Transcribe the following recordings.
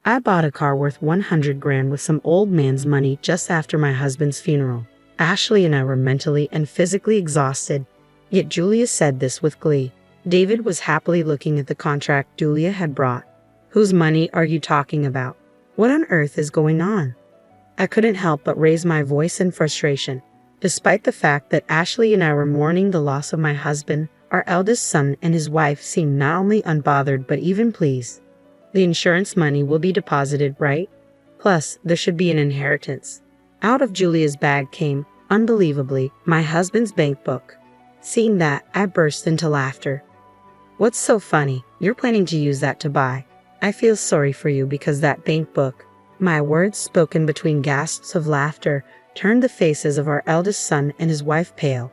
I bought a car worth 100 grand with some old man's money just after my husband's funeral. Ashley and I were mentally and physically exhausted, yet Julia said this with glee. David was happily looking at the contract Julia had brought. Whose money are you talking about? What on earth is going on? I couldn't help but raise my voice in frustration. Despite the fact that Ashley and I were mourning the loss of my husband, our eldest son and his wife seemed not only unbothered but even pleased. The insurance money will be deposited, right? Plus, there should be an inheritance. Out of Julia's bag came, unbelievably, my husband's bank book. Seeing that, I burst into laughter. What's so funny? You're planning to use that to buy. I feel sorry for you because that bank book. My words, spoken between gasps of laughter, turned the faces of our eldest son and his wife pale.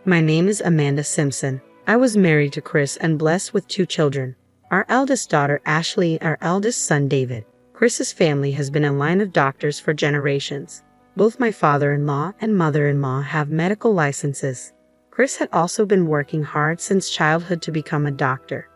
My name is Amanda Simpson. I was married to Chris and blessed with 2 children. Our eldest daughter Ashley and our eldest son David. Chris's family has been a line of doctors for generations. Both my father-in-law and mother-in-law have medical licenses. Chris had also been working hard since childhood to become a doctor.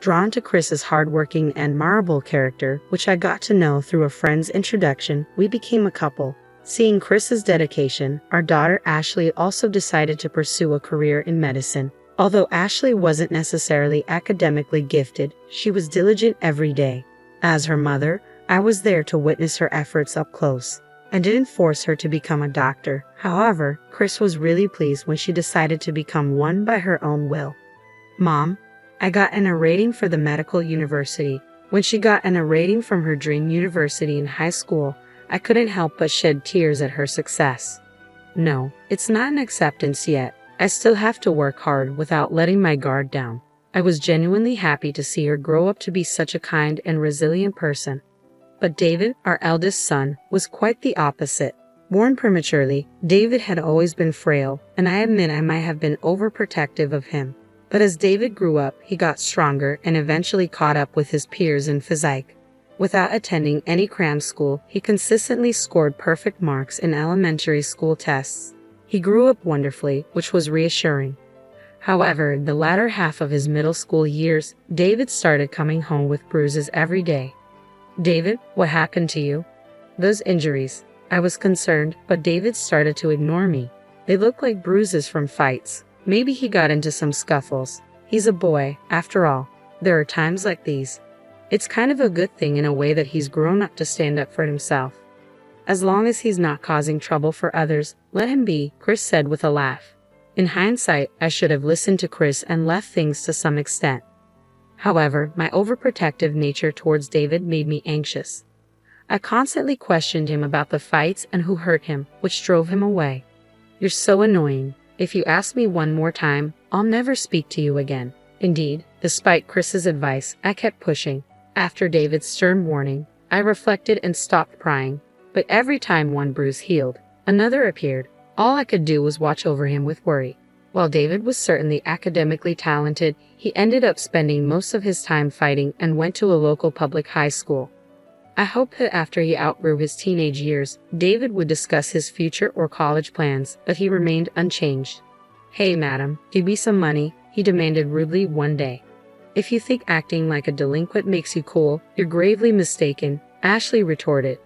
Drawn to Chris's hardworking and admirable character, which I got to know through a friend's introduction, we became a couple. Seeing Chris's dedication, our daughter Ashley also decided to pursue a career in medicine. Although Ashley wasn't necessarily academically gifted, she was diligent every day. As her mother, I was there to witness her efforts up close. I didn't force her to become a doctor. However, Chris was really pleased when she decided to become one by her own will. Mom, I got an A rating for the medical university. When she got an A rating from her dream university in high school, I couldn't help but shed tears at her success. No, it's not an acceptance yet. I still have to work hard without letting my guard down. I was genuinely happy to see her grow up to be such a kind and resilient person. But David, our eldest son, was quite the opposite. Born prematurely, David had always been frail, and I admit I might have been overprotective of him. But as David grew up, he got stronger and eventually caught up with his peers in physique. Without attending any cram school, he consistently scored perfect marks in elementary school tests. He grew up wonderfully, which was reassuring. However, the latter half of his middle school years, David started coming home with bruises every day. David, what happened to you? Those injuries. I was concerned, but David started to ignore me. They looked like bruises from fights. Maybe he got into some scuffles. He's a boy, after all. There are times like these. It's kind of a good thing in a way that he's grown up to stand up for himself. As long as he's not causing trouble for others, let him be, Chris said with a laugh. In hindsight, I should have listened to Chris and left things to some extent. However, my overprotective nature towards David made me anxious. I constantly questioned him about the fights and who hurt him, which drove him away. You're so annoying. If you ask me one more time, I'll never speak to you again. Indeed, despite Chris's advice, I kept pushing. After David's stern warning, I reflected and stopped prying. But every time one bruise healed, another appeared. All I could do was watch over him with worry. While David was certainly academically talented, he ended up spending most of his time fighting and went to a local public high school. I hoped that after he outgrew his teenage years, David would discuss his future or college plans, but he remained unchanged. Hey madam, give me some money, he demanded rudely one day. If you think acting like a delinquent makes you cool, you're gravely mistaken, Ashley retorted.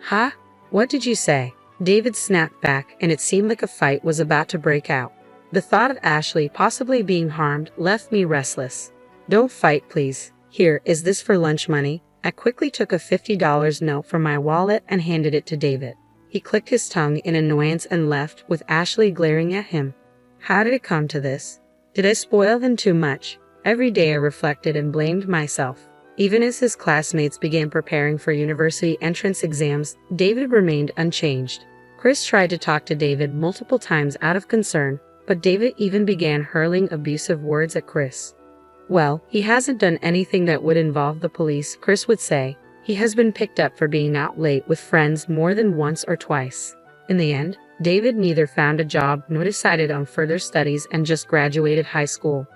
Huh? What did you say? David snapped back, and it seemed like a fight was about to break out. The thought of Ashley possibly being harmed left me restless. Don't fight, please. Here, is this for lunch money? I quickly took a $50 note from my wallet and handed it to David. He clicked his tongue in annoyance and left, with Ashley glaring at him. How did it come to this? Did I spoil them too much? Every day I reflected and blamed myself. Even as his classmates began preparing for university entrance exams, David remained unchanged. Chris tried to talk to David multiple times out of concern, but David even began hurling abusive words at Chris. Well, he hasn't done anything that would involve the police, Chris would say. He has been picked up for being out late with friends more than once or twice. In the end, David neither found a job nor decided on further studies and just graduated high school.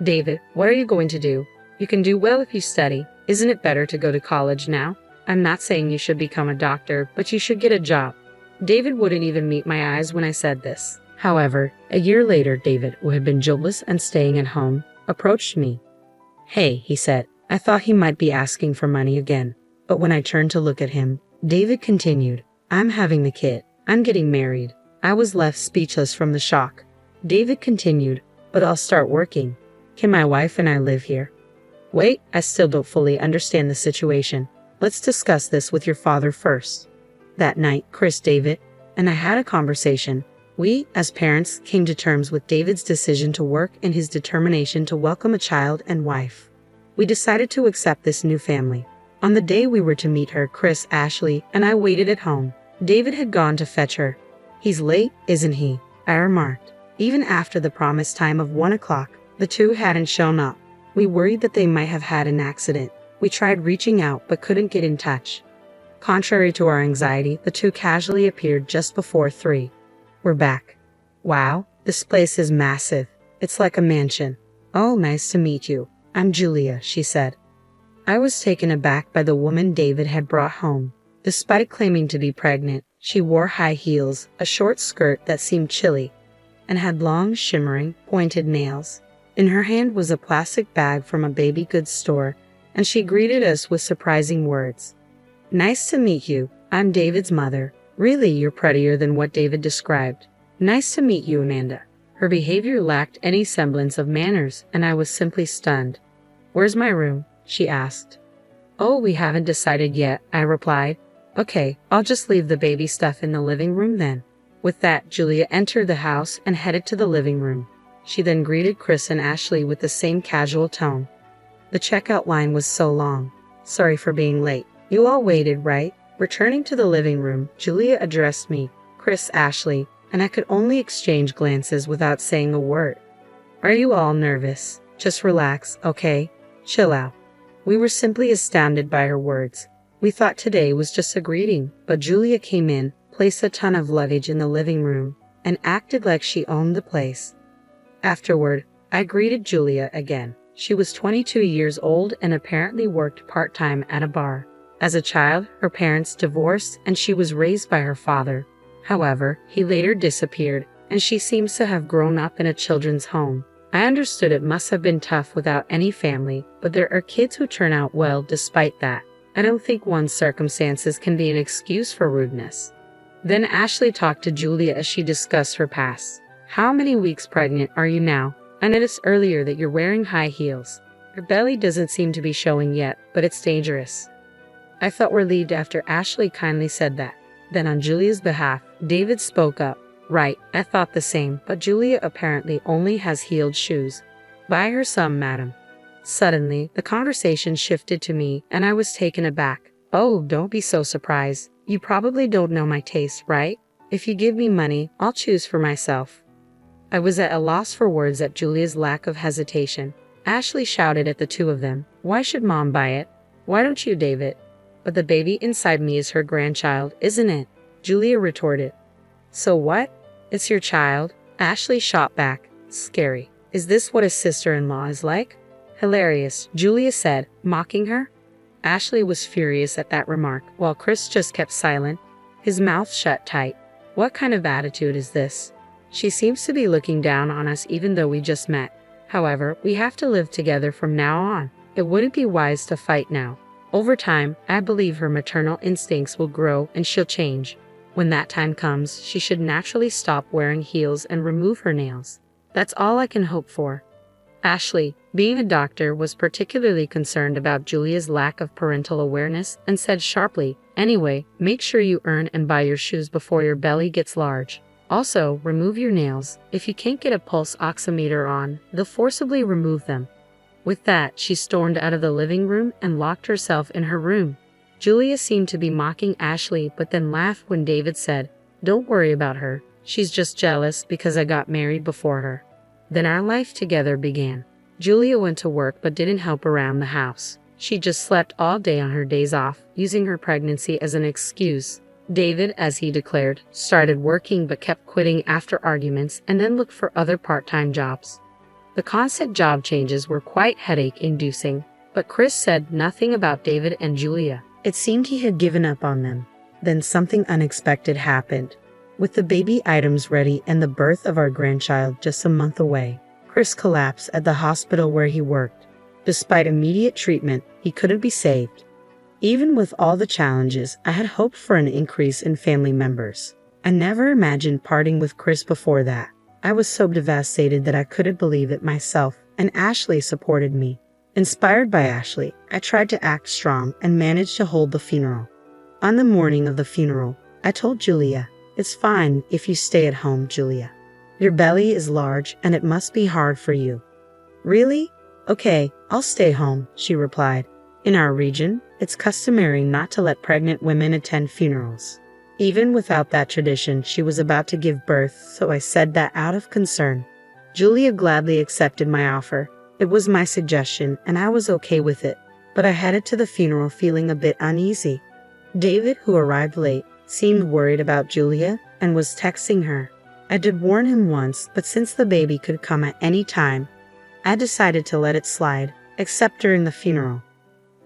David, what are you going to do? You can do well if you study. Isn't it better to go to college now? I'm not saying you should become a doctor, but you should get a job. David wouldn't even meet my eyes when I said this. However, a year later, David, who had been jobless and staying at home, approached me. Hey, he said, I thought he might be asking for money again. But when I turned to look at him, David continued, I'm having the kid. I'm getting married. I was left speechless from the shock. David continued, but I'll start working. Can my wife and I live here? Wait, I still don't fully understand the situation. Let's discuss this with your father first. That night, Chris, David, and I had a conversation. We, as parents, came to terms with David's decision to work and his determination to welcome a child and wife. We decided to accept this new family. On the day we were to meet her, Chris, Ashley, and I waited at home. David had gone to fetch her. He's late, isn't he? I remarked. Even after the promised time of 1 o'clock, the two hadn't shown up. We worried that they might have had an accident. We tried reaching out but couldn't get in touch. Contrary to our anxiety, the two casually appeared just before 3. We're back. Wow, this place is massive. It's like a mansion. Oh, nice to meet you. I'm Julia, she said. I was taken aback by the woman David had brought home. Despite claiming to be pregnant, she wore high heels, a short skirt that seemed chilly, and had long, shimmering, pointed nails. In her hand was a plastic bag from a baby goods store, and she greeted us with surprising words. Nice to meet you. I'm David's mother. Really, you're prettier than what David described. Nice to meet you, Amanda. Her behavior lacked any semblance of manners, and I was simply stunned. Where's my room? She asked. Oh, we haven't decided yet, I replied. Okay, I'll just leave the baby stuff in the living room then. With that, Julia entered the house and headed to the living room. She then greeted Chris and Ashley with the same casual tone. The checkout line was so long. Sorry for being late. You all waited, right? Returning to the living room, Julia addressed me, Chris, Ashley, and I could only exchange glances without saying a word. Are you all nervous? Just relax, okay? Chill out. We were simply astounded by her words. We thought today was just a greeting, but Julia came in, placed a ton of luggage in the living room, and acted like she owned the place. Afterward, I greeted Julia again. She was 22 years old and apparently worked part-time at a bar. As a child, her parents divorced and she was raised by her father. However, he later disappeared, and she seems to have grown up in a children's home. I understood it must have been tough without any family, but there are kids who turn out well despite that. I don't think one's circumstances can be an excuse for rudeness. Then Ashley talked to Julia as she discussed her past. How many weeks pregnant are you now? I noticed earlier that you're wearing high heels. Your belly doesn't seem to be showing yet, but it's dangerous. I felt relieved after Ashley kindly said that. Then on Julia's behalf, David spoke up. Right, I thought the same, but Julia apparently only has heeled shoes. Buy her some, madam. Suddenly, the conversation shifted to me, and I was taken aback. Oh, don't be so surprised. You probably don't know my taste, right? If you give me money, I'll choose for myself. I was at a loss for words at Julia's lack of hesitation. Ashley shouted at the two of them. Why should Mom buy it? Why don't you, David? But the baby inside me is her grandchild, isn't it? Julia retorted. So what? It's your child? Ashley shot back. Scary. Is this what a sister-in-law is like? Hilarious, Julia said, mocking her. Ashley was furious at that remark, while Chris just kept silent, his mouth shut tight. What kind of attitude is this? She seems to be looking down on us even though we just met. However, we have to live together from now on. It wouldn't be wise to fight now. Over time, I believe her maternal instincts will grow and she'll change. When that time comes, she should naturally stop wearing heels and remove her nails. That's all I can hope for. Ashley, being a doctor, was particularly concerned about Julia's lack of parental awareness and said sharply, anyway, make sure you earn and buy your shoes before your belly gets large. Also, remove your nails. If you can't get a pulse oximeter on, they'll forcibly remove them. With that, she stormed out of the living room and locked herself in her room. Julia seemed to be mocking Ashley, but then laughed when David said, Don't worry about her. She's just jealous because I got married before her. Then our life together began. Julia went to work but didn't help around the house. She just slept all day on her days off, using her pregnancy as an excuse. David, as he declared, started working but kept quitting after arguments and then looked for other part-time jobs. The constant job changes were quite headache-inducing, but Chris said nothing about David and Julia. It seemed he had given up on them. Then something unexpected happened. With the baby items ready and the birth of our grandchild just a month away, Chris collapsed at the hospital where he worked. Despite immediate treatment, he couldn't be saved. Even with all the challenges, I had hoped for an increase in family members. I never imagined parting with Chris before that. I was so devastated that I couldn't believe it myself, and Ashley supported me. Inspired by Ashley, I tried to act strong and managed to hold the funeral. On the morning of the funeral, I told Julia, "It's fine if you stay at home, Julia. Your belly is large and it must be hard for you." "Really? Okay, I'll stay home," she replied. In our region, it's customary not to let pregnant women attend funerals. Even without that tradition, she was about to give birth, so I said that out of concern. Julia gladly accepted my offer. It was my suggestion, and I was okay with it, but I headed to the funeral feeling a bit uneasy. David, who arrived late, seemed worried about Julia and was texting her. I did warn him once, but since the baby could come at any time, I decided to let it slide, except during the funeral.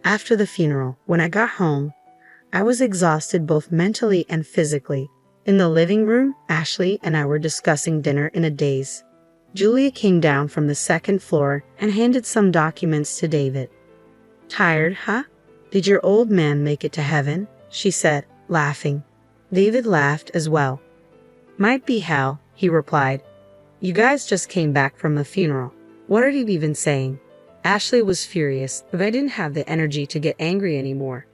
After the funeral, when I got home, I was exhausted both mentally and physically. In the living room, Ashley and I were discussing dinner in a daze. Julia came down from the second floor and handed some documents to David. "Tired, huh? Did your old man make it to heaven?" she said, laughing. David laughed as well. "Might be hell," he replied. "You guys just came back from the funeral. What are you even saying?" Ashley was furious, but I didn't have the energy to get angry anymore.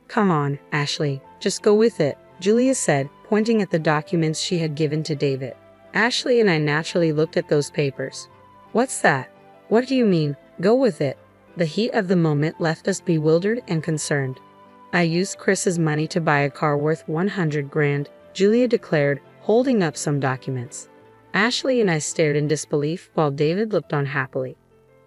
"Come on, Ashley, just go with it," Julia said, pointing at the documents she had given to David. Ashley and I naturally looked at those papers. "What's that? What do you mean, go with it?" The heat of the moment left us bewildered and concerned. "I used Chris's money to buy a car worth 100 grand, Julia declared, holding up some documents. Ashley and I stared in disbelief while David looked on happily.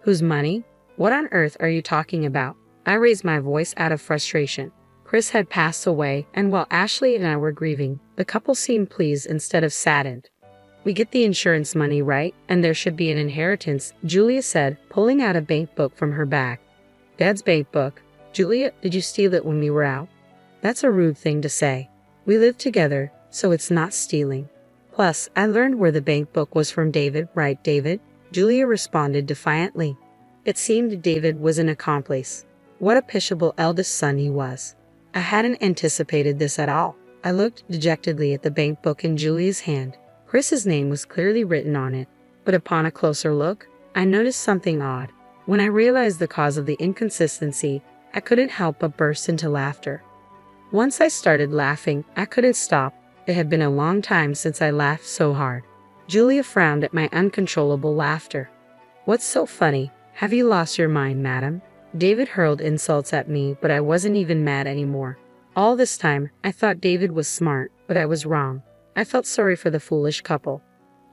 "Whose money? What on earth are you talking about?" I raised my voice out of frustration. Chris had passed away, and while Ashley and I were grieving, the couple seemed pleased instead of saddened. "We get the insurance money, right? And there should be an inheritance," Julia said, pulling out a bank book from her bag. "Dad's bank book? Julia, did you steal it when we were out?" "That's a rude thing to say. We live together, so it's not stealing. Plus, I learned where the bank book was from David, right, David?" Julia responded defiantly. It seemed David was an accomplice. What a pitiable eldest son he was. I hadn't anticipated this at all. I looked dejectedly at the bank book in Julia's hand. Chris's name was clearly written on it, but upon a closer look, I noticed something odd. When I realized the cause of the inconsistency, I couldn't help but burst into laughter. Once I started laughing, I couldn't stop. It had been a long time since I laughed so hard. Julia frowned at my uncontrollable laughter. "What's so funny? Have you lost your mind, madam?" David hurled insults at me, but I wasn't even mad anymore. All this time, I thought David was smart, but I was wrong. I felt sorry for the foolish couple.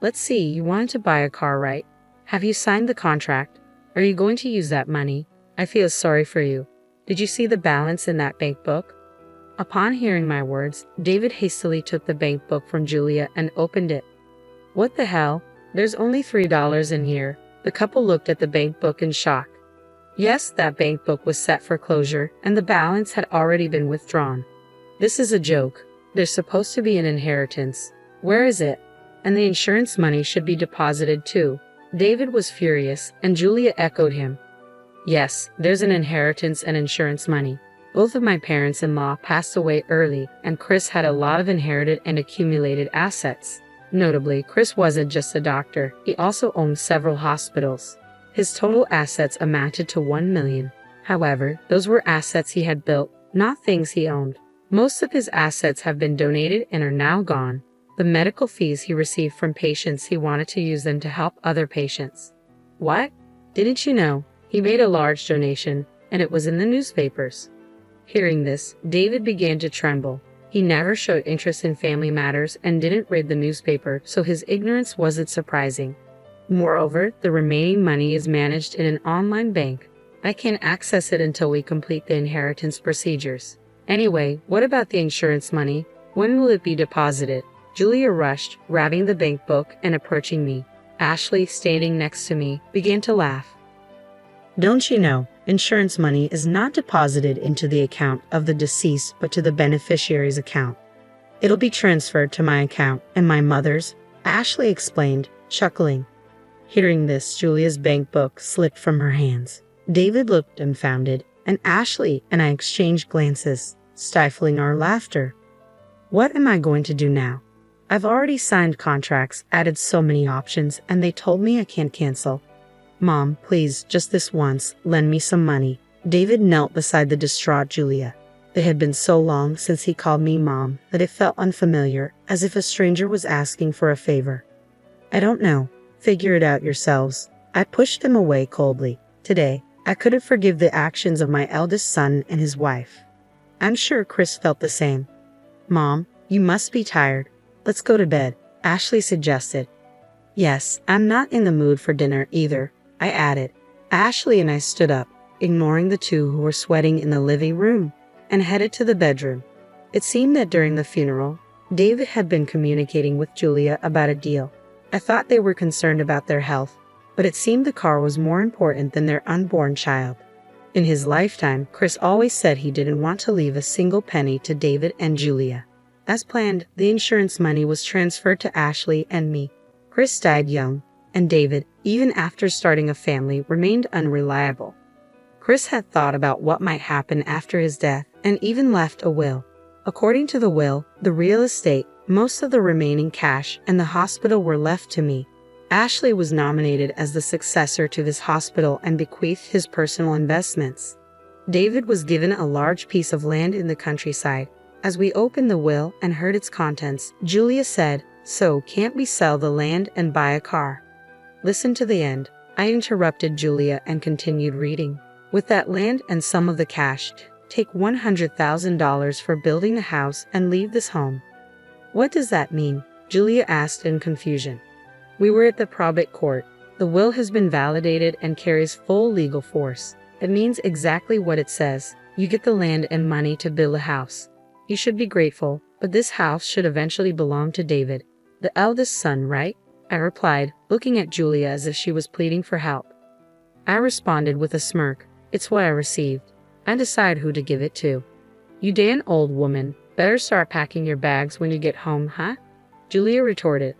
"Let's see, you wanted to buy a car, right? Have you signed the contract? Are you going to use that money? I feel sorry for you. Did you see the balance in that bank book?" Upon hearing my words, David hastily took the bank book from Julia and opened it. "What the hell? There's only $3 in here." The couple looked at the bank book in shock. Yes, that bank book was set for closure, and the balance had already been withdrawn. "This is a joke. There's supposed to be an inheritance. Where is it? And the insurance money should be deposited too." David was furious, and Julia echoed him. "Yes, there's an inheritance and insurance money. Both of my parents-in-law passed away early, and Chris had a lot of inherited and accumulated assets. Notably, Chris wasn't just a doctor, he also owned several hospitals. His total assets amounted to $1 million. However, those were assets he had built, not things he owned. Most of his assets have been donated and are now gone. The medical fees he received from patients, he wanted to use them to help other patients." "What? Didn't you know? He made a large donation, and it was in the newspapers." Hearing this, David began to tremble. He never showed interest in family matters and didn't read the newspaper, so his ignorance wasn't surprising. Moreover, the remaining money is managed in an online bank. I can't access it until we complete the inheritance procedures. Anyway, what about the insurance money? When will it be deposited? Julia rushed, grabbing the bank book and approaching me. Ashley, standing next to me, began to laugh. "Don't you know, insurance money is not deposited into the account of the deceased but to the beneficiary's account. It'll be transferred to my account and my mother's," Ashley explained, chuckling. Hearing this, Julia's bank book slipped from her hands. David looked dumbfounded. and Ashley and I exchanged glances, stifling our laughter. What am I going to do now? I've already signed contracts, added so many options, and they told me I can't cancel. Mom, please, just this once, lend me some money. David knelt beside the distraught Julia. It had been so long since he called me Mom that it felt unfamiliar, as if a stranger was asking for a favor. I don't know. Figure it out yourselves. I pushed him away coldly. Today, I couldn't forgive the actions of my eldest son and his wife. I'm sure Chris felt the same. Mom, you must be tired. Let's go to bed, Ashley suggested. Yes, I'm not in the mood for dinner either, I added. Ashley and I stood up, ignoring the two who were sweating in the living room, and headed to the bedroom. It seemed that during the funeral, David had been communicating with Julia about a deal. I thought they were concerned about their health, but it seemed the car was more important than their unborn child. In his lifetime, Chris always said he didn't want to leave a single penny to David and Julia. As planned, the insurance money was transferred to Ashley and me. Chris died young, and David, even after starting a family, remained unreliable. Chris had thought about what might happen after his death and even left a will. According to the will, the real estate, most of the remaining cash, and the hospital were left to me. Ashley was nominated as the successor to this hospital and bequeathed his personal investments. David was given a large piece of land in the countryside. As we opened the will and heard its contents, Julia said, "So, can't we sell the land and buy a car?" Listen to the end. I interrupted Julia and continued reading. With that land and some of the cash, take $100,000 for building a house and leave this home. What does that mean? Julia asked in confusion. We were at the probate court. The will has been validated and carries full legal force. It means exactly what it says. You get the land and money to build a house. You should be grateful, but this house should eventually belong to David, the eldest son, right? I replied, looking at Julia as if she was pleading for help. I responded with a smirk. It's what I received. I decide who to give it to. You damn old woman. Better start packing your bags when you get home, huh? Julia retorted.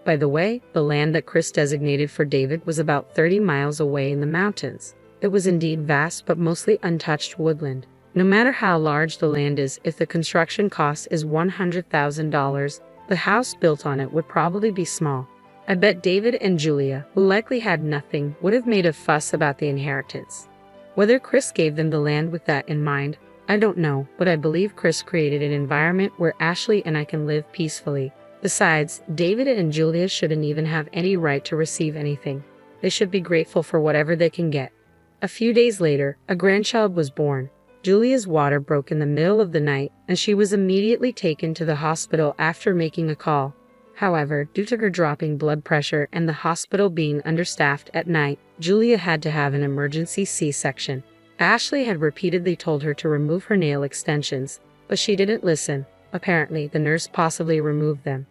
By the way, the land that Chris designated for David was about 30 miles away in the mountains. It was indeed vast but mostly untouched woodland. No matter how large the land is, if the construction cost is $100,000, the house built on it would probably be small. I bet David and Julia, who likely had nothing, would have made a fuss about the inheritance. Whether Chris gave them the land with that in mind, I don't know, but I believe Chris created an environment where Ashley and I can live peacefully. Besides, David and Julia shouldn't even have any right to receive anything. They should be grateful for whatever they can get. A few days later, a grandchild was born. Julia's water broke in the middle of the night, and she was immediately taken to the hospital after making a call. However, due to her dropping blood pressure and the hospital being understaffed at night, Julia had to have an emergency C-section. Ashley had repeatedly told her to remove her nail extensions, but she didn't listen. Apparently, the nurse possibly removed them.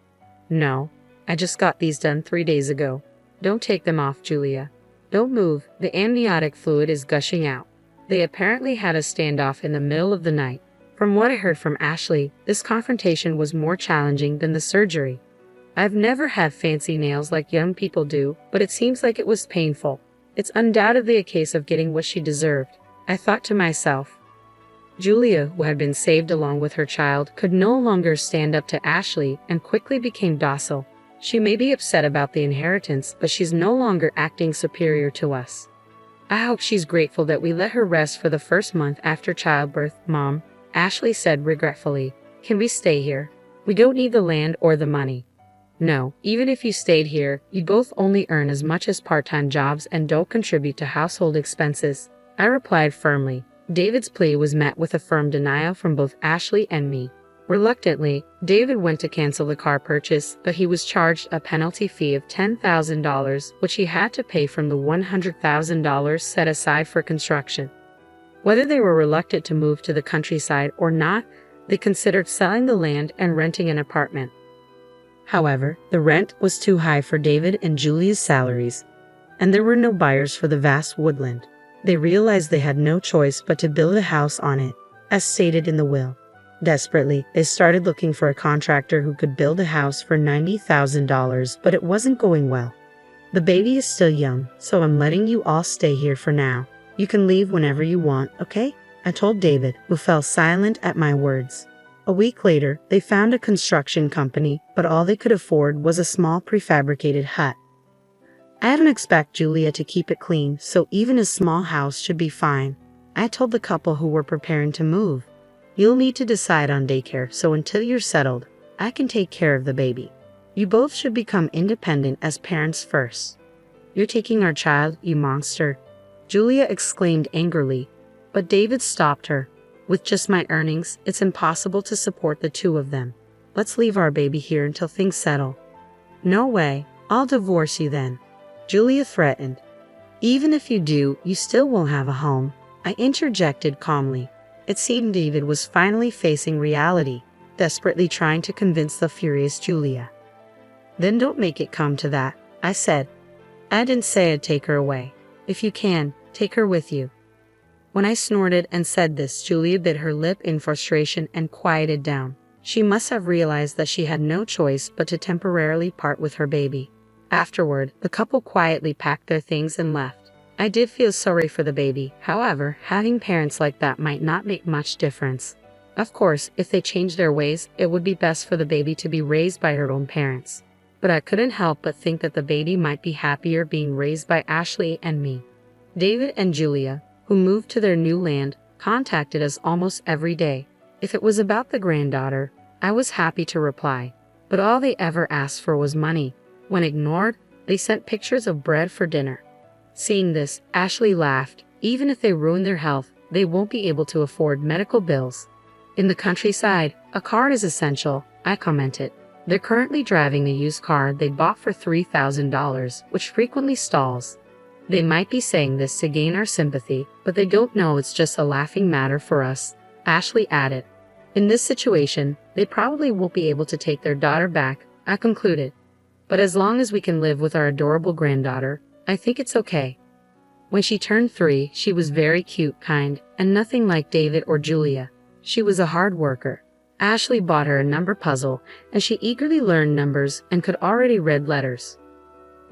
No, I just got these done 3 days ago. Don't take them off, Julia. Don't move, the amniotic fluid is gushing out. They apparently had a standoff in the middle of the night. From what I heard from Ashley, this confrontation was more challenging than the surgery. I've never had fancy nails like young people do, but it seems like it was painful. It's undoubtedly a case of getting what she deserved, I thought to myself. Julia, who had been saved along with her child, could no longer stand up to Ashley and quickly became docile. She may be upset about the inheritance, but she's no longer acting superior to us. I hope she's grateful that we let her rest for the first month after childbirth, Mom, Ashley said regretfully. Can we stay here? We don't need the land or the money. No, even if you stayed here, you both only earn as much as part-time jobs and don't contribute to household expenses. I replied firmly. David's plea was met with a firm denial from both Ashley and me. Reluctantly, David went to cancel the car purchase, but he was charged a penalty fee of $10,000, which he had to pay from the $100,000 set aside for construction. Whether they were reluctant to move to the countryside or not, they considered selling the land and renting an apartment. However, the rent was too high for David and Julia's salaries, and there were no buyers for the vast woodland. They realized they had no choice but to build a house on it, as stated in the will. Desperately, they started looking for a contractor who could build a house for $90,000, but it wasn't going well. The baby is still young, so I'm letting you all stay here for now. You can leave whenever you want, okay? I told David, who fell silent at my words. A week later, they found a construction company, but all they could afford was a small prefabricated hut. I didn't expect Julia to keep it clean, so even a small house should be fine. I told the couple who were preparing to move, "You'll need to decide on daycare, so until you're settled, I can take care of the baby. You both should become independent as parents first." "You're taking our child, you monster," Julia exclaimed angrily, but David stopped her. "With just my earnings, it's impossible to support the two of them. Let's leave our baby here until things settle." "No way, I'll divorce you then," Julia threatened. "Even if you do, you still won't have a home," I interjected calmly. It seemed David was finally facing reality, desperately trying to convince the furious Julia. "Then don't make it come to that," I said. "I didn't say I'd take her away. If you can, take her with you." When I snorted and said this, Julia bit her lip in frustration and quieted down. She must have realized that she had no choice but to temporarily part with her baby. Afterward, the couple quietly packed their things and left. I did feel sorry for the baby. However, having parents like that might not make much difference. Of course, if they changed their ways, it would be best for the baby to be raised by her own parents. But I couldn't help but think that the baby might be happier being raised by Ashley and me. David and Julia, who moved to their new land, contacted us almost every day. If it was about the granddaughter, I was happy to reply. But all they ever asked for was money. When ignored, they sent pictures of bread for dinner. Seeing this, Ashley laughed. Even if they ruin their health, they won't be able to afford medical bills. "In the countryside, a car is essential," I commented. "They're currently driving a used car they bought for $3,000, which frequently stalls. They might be saying this to gain our sympathy, but they don't know it's just a laughing matter for us," Ashley added. "In this situation, they probably won't be able to take their daughter back," I concluded. "But as long as we can live with our adorable granddaughter, I think it's okay." When she turned 3, she was very cute, kind, and nothing like David or Julia. She was a hard worker. Ashley bought her a number puzzle, and she eagerly learned numbers and could already read letters.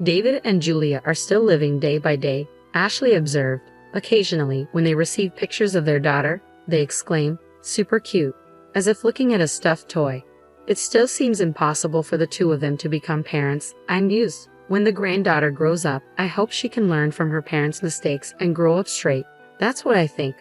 "David and Julia are still living day by day," Ashley observed. Occasionally, when they receive pictures of their daughter, they exclaim, "Super cute," as if looking at a stuffed toy. "It still seems impossible for the two of them to become parents," I mused. "When the granddaughter grows up, I hope she can learn from her parents' mistakes and grow up straight." "That's what I think,"